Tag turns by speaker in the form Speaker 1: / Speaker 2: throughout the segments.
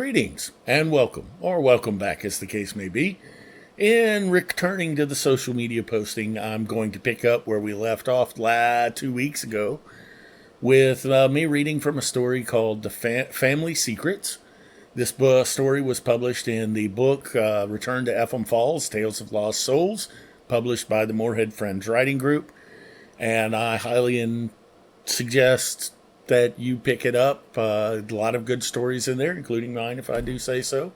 Speaker 1: Greetings and welcome, or welcome back as the case may be. In returning to the social media posting, I'm going to pick up where we left off 2 weeks ago with me reading from a story called The Family Secrets. This story was published in the book Return to Effham Falls, Tales of Lost Souls, published by the Moorhead Friends Writing Group. And I highly suggest that you pick it up. A lot of good stories in there, including mine, if I do say so.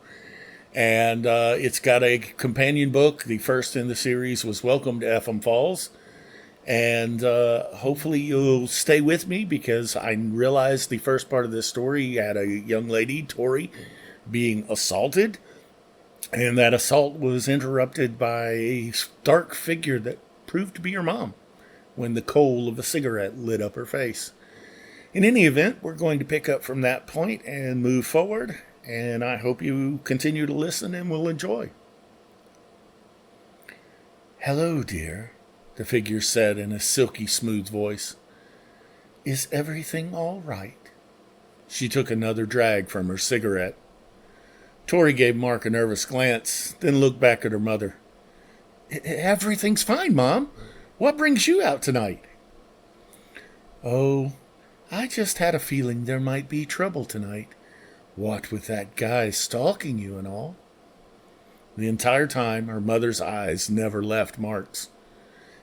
Speaker 1: And it's got a companion book. The first in the series was Welcome to Effham Falls. And hopefully you'll stay with me, because I realized the first part of this story had a young lady, Tori, being assaulted. And that assault was interrupted by a dark figure that proved to be her mom when the coal of a cigarette lit up her face. In any event, we're going to pick up from that point and move forward, and I hope you continue to listen and will enjoy. "Hello, dear," the figure said in a silky smooth voice. "Is everything all right?" She took another drag from her cigarette. Tori gave Mark a nervous glance, then looked back at her mother. "Everything's fine, Mom. What brings you out tonight?" "Oh, I just had a feeling there might be trouble tonight. What with that guy stalking you and all." The entire time, her mother's eyes never left Mark's.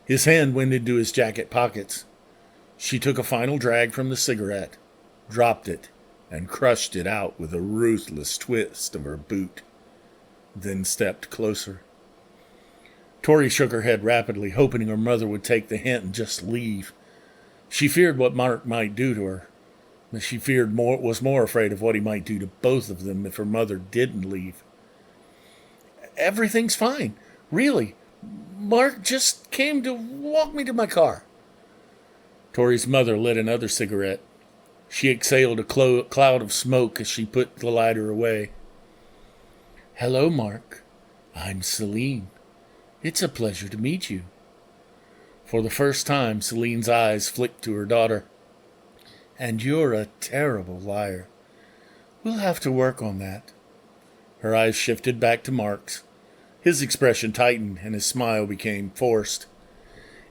Speaker 1: His hand went into his jacket pockets. She took a final drag from the cigarette, dropped it, and crushed it out with a ruthless twist of her boot, then stepped closer. Tori shook her head rapidly, hoping her mother would take the hint and just leave. She feared what Mark might do to her, but she was more afraid of what he might do to both of them if her mother didn't leave. "Everything's fine. Really. Mark just came to walk me to my car." Tori's mother lit another cigarette. She exhaled a cloud of smoke as she put the lighter away. "Hello, Mark. I'm Celine. It's a pleasure to meet you." For the first time, Celine's eyes flicked to her daughter. "And you're a terrible liar. We'll have to work on that." Her eyes shifted back to Mark's. His expression tightened, and his smile became forced.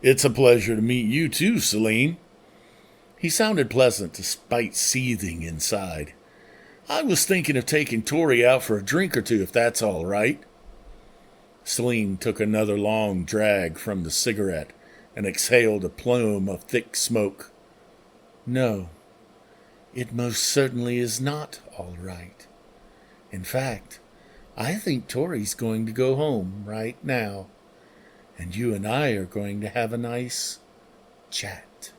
Speaker 1: "It's a pleasure to meet you too, Celine." He sounded pleasant despite seething inside. "I was thinking of taking Tori out for a drink or two, if that's all right." Celine took another long drag from the cigarette and exhaled a plume of thick smoke. "No, it most certainly is not all right. In fact, I think Tori's going to go home right now, and you and I are going to have a nice chat."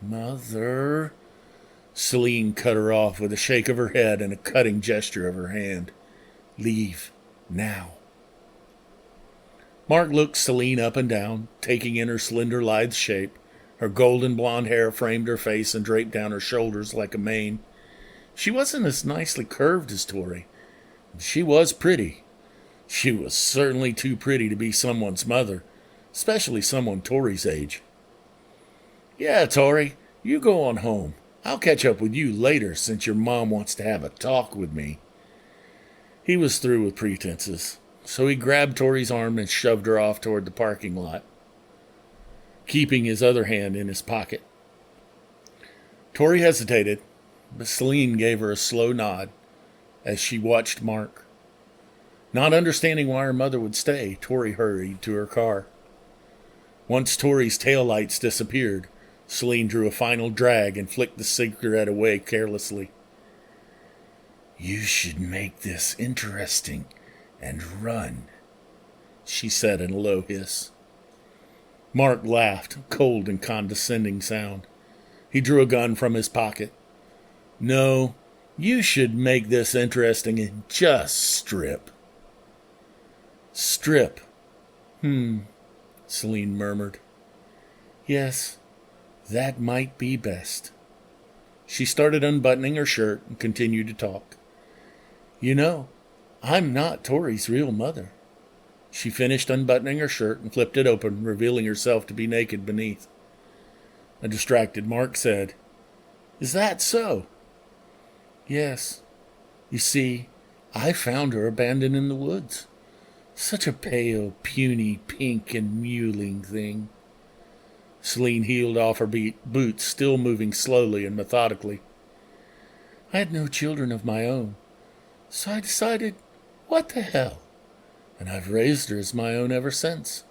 Speaker 1: "Mother," Celine cut her off with a shake of her head and a cutting gesture of her hand. "Leave now." Mark looked Celine up and down, taking in her slender, lithe shape. Her golden blonde hair framed her face and draped down her shoulders like a mane. She wasn't as nicely curved as Tori, but she was pretty. She was certainly too pretty to be someone's mother, especially someone Tori's age. "Yeah, Tori, you go on home. I'll catch up with you later, since your mom wants to have a talk with me." He was through with pretenses, so he grabbed Tori's arm and shoved her off toward the parking lot, keeping his other hand in his pocket. Tori hesitated, but Celine gave her a slow nod as she watched Mark. Not understanding why her mother would stay, Tori hurried to her car. Once Tori's taillights disappeared, Celine drew a final drag and flicked the cigarette away carelessly. "You should make this interesting and run," she said in a low hiss. Mark laughed, a cold and condescending sound. He drew a gun from his pocket. "No, you should make this interesting and just strip." "Strip? Celine murmured. "Yes, that might be best." She started unbuttoning her shirt and continued to talk. "You know, I'm not Tori's real mother." She finished unbuttoning her shirt and flipped it open, revealing herself to be naked beneath. A distracted Mark said, "Is that so?" "Yes. You see, I found her abandoned in the woods. Such a pale, puny, pink and mewling thing. Celine heeled off her boots, still moving slowly and methodically. I had no children of my own, so I decided, what the hell? And I've raised her as my own ever since.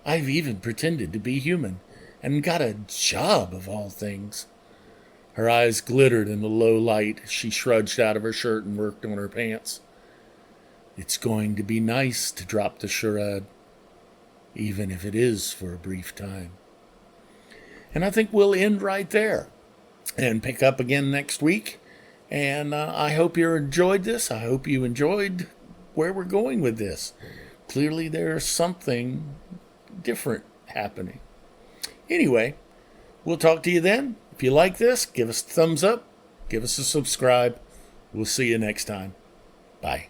Speaker 1: I've even pretended to be human, and got a job of all things. Her eyes glittered in the low light as she shrugged out of her shirt and worked on her pants. It's going to be nice to drop the charade, even if it is for a brief time. And I think we'll end right there and pick up again next week. And I hope you enjoyed this. I hope you enjoyed where we're going with this. Clearly there's something different happening. Anyway, we'll talk to you then. If you like this, give us a thumbs up. Give us a subscribe. We'll see you next time. Bye.